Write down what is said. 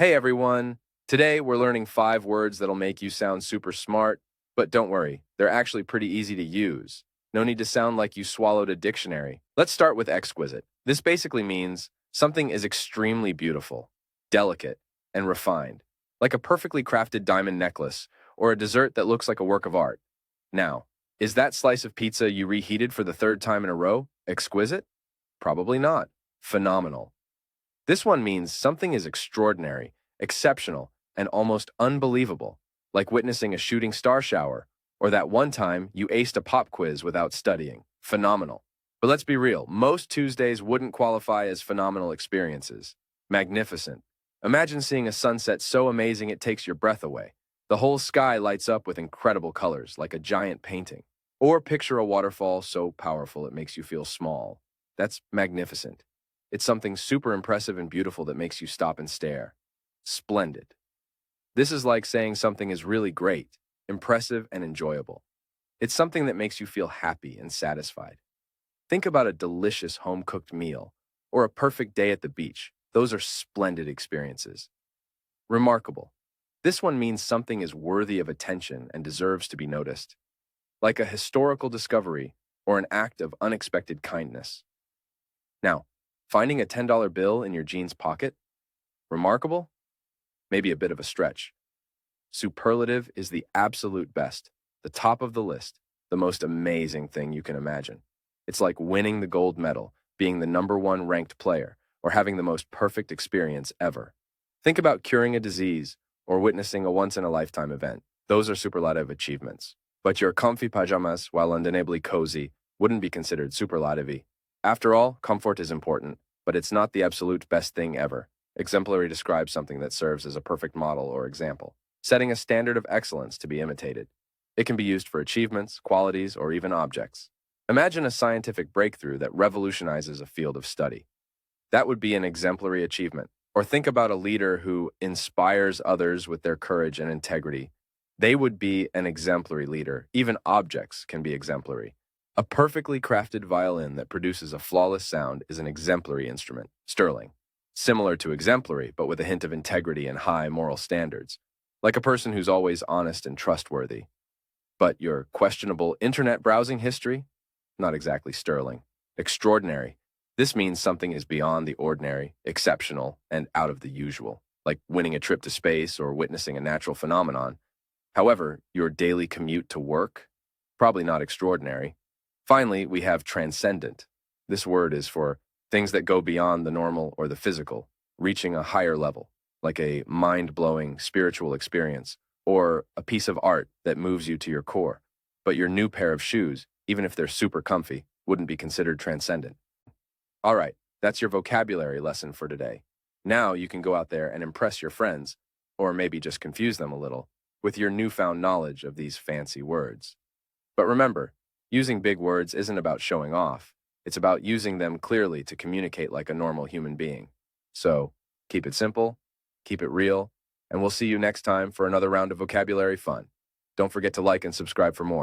Hey everyone! Today we're learning 5 words that'll make you sound super smart, but don't worry, they're actually pretty easy to use. No need to sound like you swallowed a dictionary. Let's start with exquisite. This basically means something is extremely beautiful, delicate, and refined, like a perfectly crafted diamond necklace or a dessert that looks like a work of art. Now, is that slice of pizza you reheated for the 3rd time in a row exquisite? Probably not. Phenomenal. This one means something is extraordinary, exceptional, and almost unbelievable, like witnessing a shooting star shower, or that one time you aced a pop quiz without studying. Phenomenal. But let's be real, most Tuesdays wouldn't qualify as phenomenal experiences. Magnificent. Imagine seeing a sunset so amazing it takes your breath away. The whole sky lights up with incredible colors, like a giant painting. Or picture a waterfall so powerful it makes you feel small. That's magnificent. It's something super impressive and beautiful that makes you stop and stare. Splendid. This is like saying something is really great, impressive, and enjoyable. It's something that makes you feel happy and satisfied. Think about a delicious home-cooked meal or a perfect day at the beach. Those are splendid experiences. Remarkable. This one means something is worthy of attention and deserves to be noticed, like a historical discovery or an act of unexpected kindness. Now, finding a $10 bill in your jeans pocket? Remarkable? Maybe a bit of a stretch. Superlative is the absolute best, the top of the list, the most amazing thing you can imagine. It's like winning the gold medal, being the #1 ranked player, or having the most perfect experience ever. Think about curing a disease or witnessing a once-in-a-lifetime event. Those are superlative achievements. But your comfy pajamas, while undeniably cozy, wouldn't be considered superlative. After all, comfort is important, but it's not the absolute best thing ever. Exemplary describes something that serves as a perfect model or example, setting a standard of excellence to be imitated. It can be used for achievements, qualities, or even objects. Imagine a scientific breakthrough that revolutionizes a field of study. That would be an exemplary achievement. Or think about a leader who inspires others with their courage and integrity. They would be an exemplary leader. Even objects can be exemplary. A perfectly crafted violin that produces a flawless sound is an exemplary instrument, sterling. Similar to exemplary, but with a hint of integrity and high moral standards. Like a person who's always honest and trustworthy. But your questionable internet browsing history? Not exactly sterling. Extraordinary. This means something is beyond the ordinary, exceptional, and out of the usual, like winning a trip to space or witnessing a natural phenomenon. However, your daily commute to work? Probably not extraordinary. Finally, we have transcendent. This word is for things that go beyond the normal or the physical, reaching a higher level, like a mind-blowing spiritual experience, or a piece of art that moves you to your core. But your new pair of shoes, even if they're super comfy, wouldn't be considered transcendent. All right, that's your vocabulary lesson for today. Now you can go out there and impress your friends, or maybe just confuse them a little, with your newfound knowledge of these fancy words. But remember, using big words isn't about showing off. It's about using them clearly to communicate like a normal human being. So, keep it simple, keep it real, and we'll see you next time for another round of vocabulary fun. Don't forget to like and subscribe for more.